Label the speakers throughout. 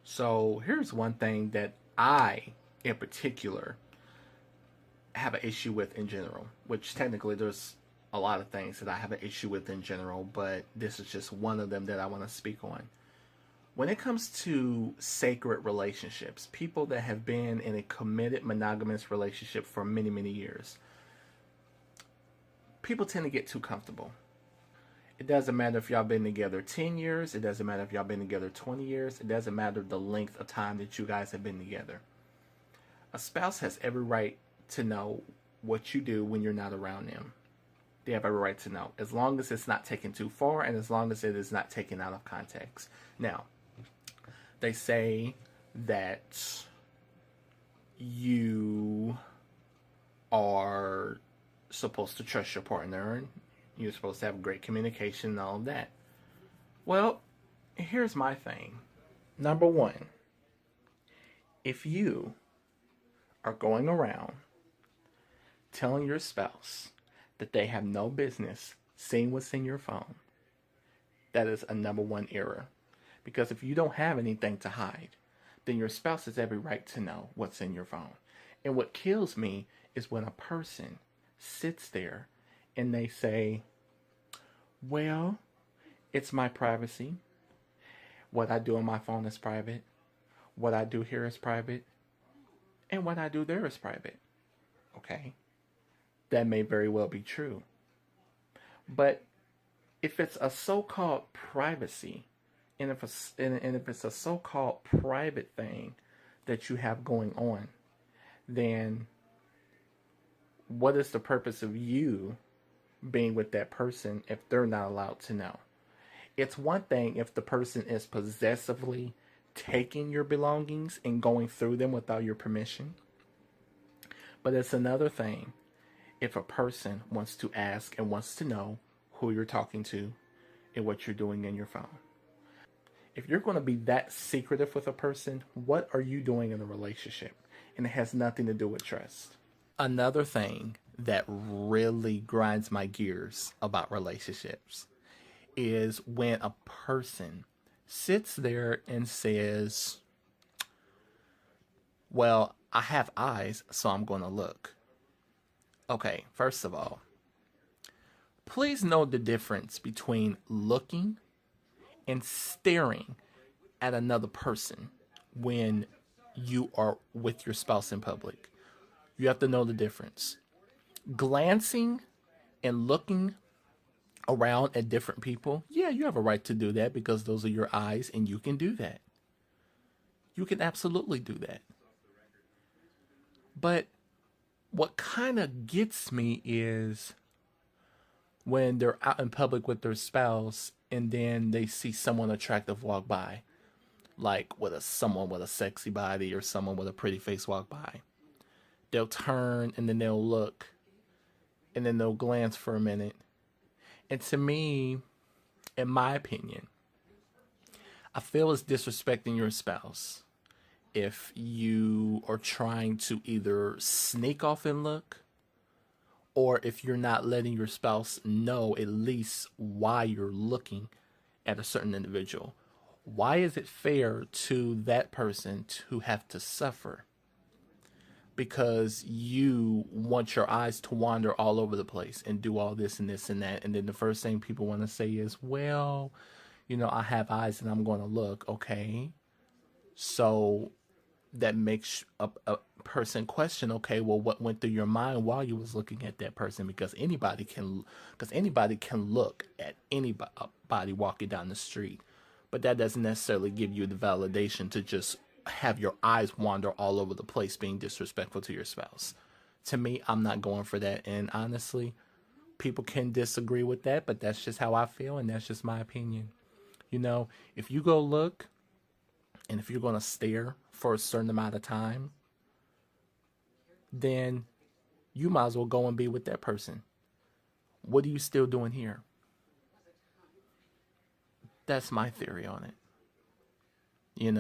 Speaker 1: So here's one thing that I, in particular, have an issue with in general, which technically there's a lot of things that I have an issue with in general, but this is just one of them that I want to speak on. When it comes to sacred relationships, people that have been in a committed monogamous relationship for many, many years, people tend to get too comfortable. It doesn't matter if y'all been together 10 years, it doesn't matter if y'all been together 20 years, it doesn't matter the length of time that you guys have been together. A spouse has every right to know what you do when you're not around them. They have every right to know, as long as it's not taken too far and as long as it is not taken out of context. Now, they say that you are supposed to trust your partner and you're supposed to have great communication and all of that. Well, here's my thing. Number one, if you are going around telling your spouse that they have no business seeing what's in your phone, that is a number one error. Because if you don't have anything to hide, then your spouse has every right to know what's in your phone. And what kills me is when a person sits there and they say, well, it's my privacy. What I do on my phone is private. What I do here is private. And what I do there is private. Okay? That may very well be true. But if it's a so-called privacy, and if it's a so-called private thing that you have going on, then what is the purpose of you being with that person if they're not allowed to know? It's one thing if the person is possessively taking your belongings and going through them without your permission. But it's another thing if a person wants to ask and wants to know who you're talking to and what you're doing in your phone. If you're going to be that secretive with a person, what are you doing in a relationship? And it has nothing to do with trust. Another thing that really grinds my gears about relationships is when a person sits there and says, well, I have eyes, so I'm going to look. Okay, first of all, please know the difference between looking and staring at another person when you are with your spouse in public. You have to know the difference. Glancing and looking around at different people, yeah, you have a right to do that because those are your eyes and you can do that. You can absolutely do that. But what kind of gets me is when they're out in public with their spouse and then they see someone attractive walk by, like with someone with a sexy body or someone with a pretty face walk by. They'll turn and then they'll look and then they'll glance for a minute. And to me, in my opinion, I feel it's disrespecting your spouse if you are trying to either sneak off and look, or if you're not letting your spouse know at least why you're looking at a certain individual. Why is it fair to that person to have to suffer because you want your eyes to wander all over the place and do all this and this and that, and then the first thing people want to say is, well, I have eyes and I'm going to look. Okay, so that makes a person question, okay, well, what went through your mind while you was looking at that person? Because anybody can look at anybody walking down the street, but that doesn't necessarily give you the validation to just have your eyes wander all over the place being disrespectful to your spouse. To me, I'm not going for that, and honestly, people can disagree with that, but that's just how I feel and that's just my opinion. If you go look and if you're going to stare for a certain amount of time, then you might as well go and be with that person. What are you still doing here? That's my theory on it.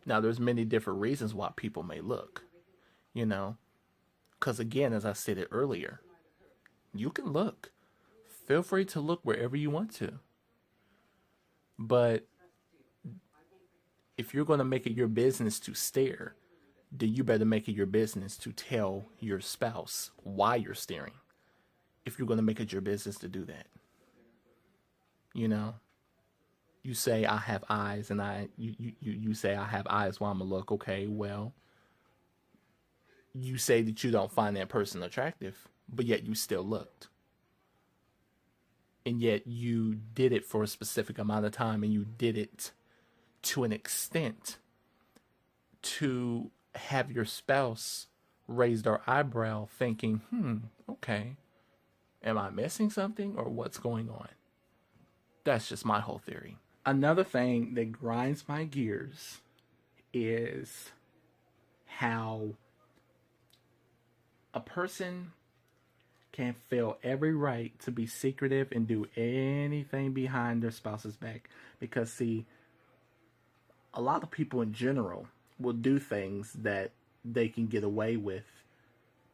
Speaker 1: Now there's many different reasons why people may look, because again, as I stated earlier, you can look. Feel free to look wherever you want to. But if you're going to make it your business to stare, then you better make it your business to tell your spouse why you're staring. If you're going to make it your business to do that, you know, you say I have eyes, and you say I have eyes while I'm gonna look. Okay, well, you say that you don't find that person attractive, but yet you still looked, and yet you did it for a specific amount of time, and you did it to an extent to have your spouse raise their eyebrow thinking, okay, am I missing something or what's going on? That's just my whole theory. Another thing that grinds my gears is how a person can feel every right to be secretive and do anything behind their spouse's back. Because, see, a lot of people in general will do things that they can get away with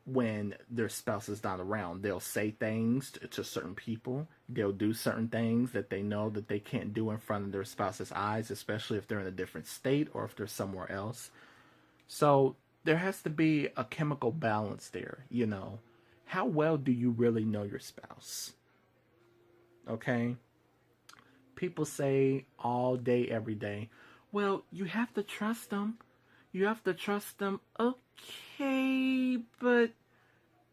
Speaker 1: when their spouse is not around. They'll say things to certain people. They'll do certain things that they know that they can't do in front of their spouse's eyes, especially if they're in a different state or if they're somewhere else. So there has to be a chemical balance there, you know. How well do you really know your spouse? Okay? People say all day, every day, well, you have to trust them. You have to trust them. Okay, but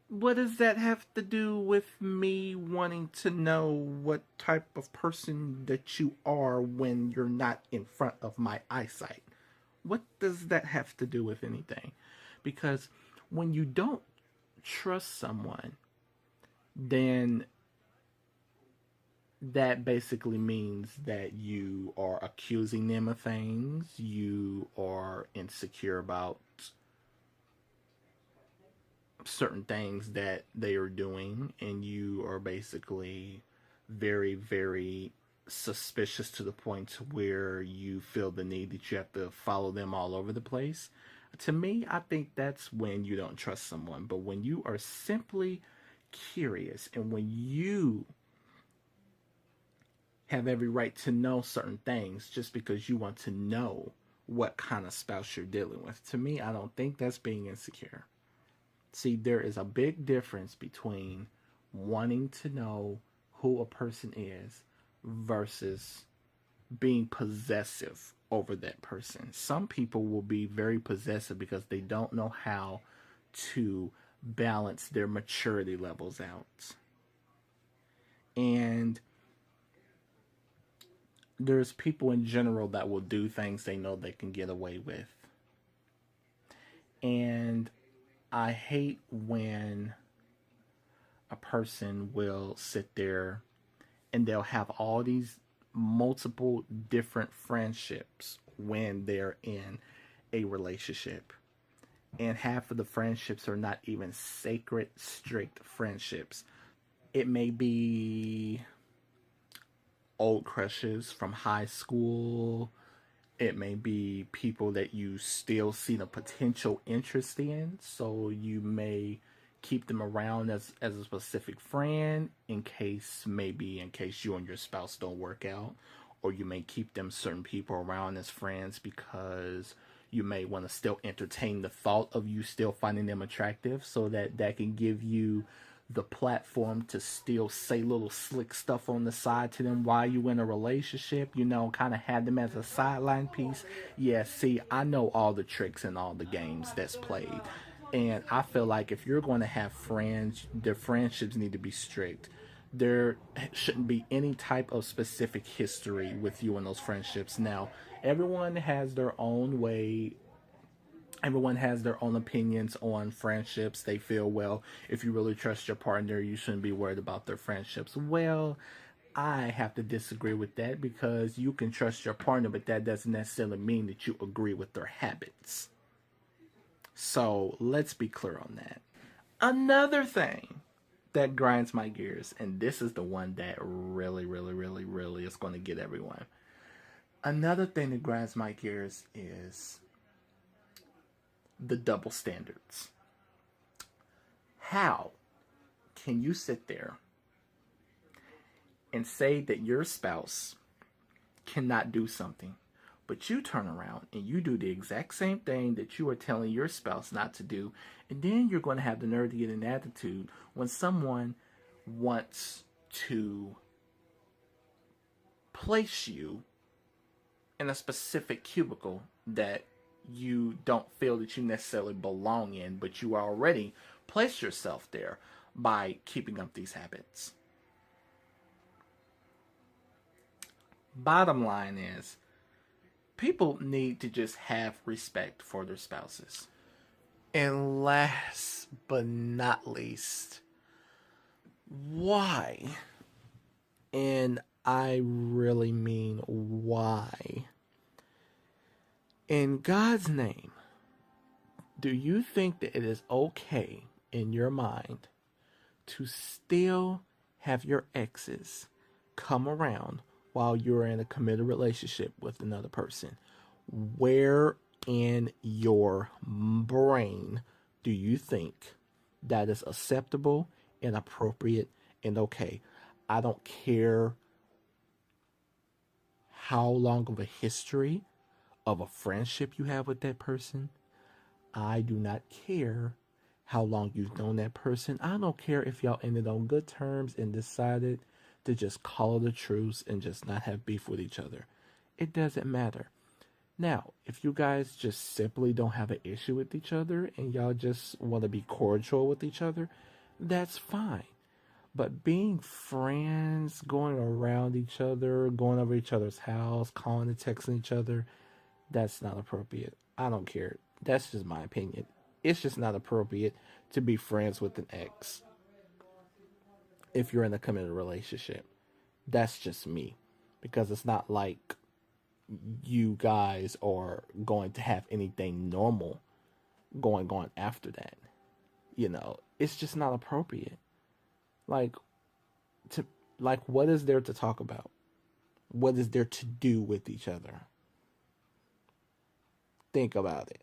Speaker 1: what does that have to do with me wanting to know what type of person that you are when you're not in front of my eyesight? What does that have to do with anything? Because when you don't trust someone, then that basically means that you are accusing them of things, you are insecure about certain things that they are doing, and you are basically very, very suspicious to the point where you feel the need that you have to follow them all over the place. To me, I think that's when you don't trust someone. But when you are simply curious, and when you have every right to know certain things just because you want to know what kind of spouse you're dealing with, to me, I don't think that's being insecure. See, there is a big difference between wanting to know who a person is versus being possessive over that person. Some people will be very possessive because they don't know how to balance their maturity levels out. And there's people in general that will do things they know they can get away with. And I hate when a person will sit there and they'll have all these multiple different friendships when they're in a relationship. And half of the friendships are not even sacred, strict friendships. It may be old crushes from high school. It may be people that you still see the potential interest in, so you may keep them around as a specific friend in case you and your spouse don't work out, or you may keep them certain people around as friends because you may want to still entertain the thought of you still finding them attractive, so that can give you the platform to still say little slick stuff on the side to them while you in a relationship, you know, kind of have them as a sideline piece. Yeah, see, I know all the tricks and all the games that's played. And I feel like if you're going to have friends, their friendships need to be strict. There shouldn't be any type of specific history with you in those friendships. Now, everyone has their own way. Everyone has their own opinions on friendships. They feel, well, if you really trust your partner, you shouldn't be worried about their friendships. Well, I have to disagree with that, because you can trust your partner, but that doesn't necessarily mean that you agree with their habits. So let's be clear on that. Another thing that grinds my gears, and this is the one that really, really, really, really is going to get everyone. Another thing that grinds my gears is the double standards. How can you sit there and say that your spouse cannot do something, But you turn around and you do the exact same thing that you are telling your spouse not to do. And then you're going to have the nerve to get an attitude when someone wants to place you in a specific cubicle that you don't feel that you necessarily belong in, but you already placed yourself there by keeping up these habits. Bottom line is, people need to just have respect for their spouses.
Speaker 2: And last but not least, why? And I really mean why? In God's name, do you think that it is okay in your mind to still have your exes come around while you're in a committed relationship with another person? Where in your brain do you think that is acceptable and appropriate and okay? I don't care how long of a history of a friendship you have with that person. I do not care how long you've known that person. I don't care if y'all ended on good terms and decided to just call it a truce and just not have beef with each other. It doesn't matter. Now, if you guys just simply don't have an issue with each other and y'all just want to be cordial with each other, that's fine. But being friends, going around each other, going over each other's house, calling and texting each other, that's not appropriate. I don't care. That's just my opinion. It's just not appropriate to be friends with an ex if you're in a committed relationship. That's just me. Because it's not like you guys are going to have anything normal going on after that. It's just not appropriate. Like to what is there to talk about? What is there to do with each other? Think about it.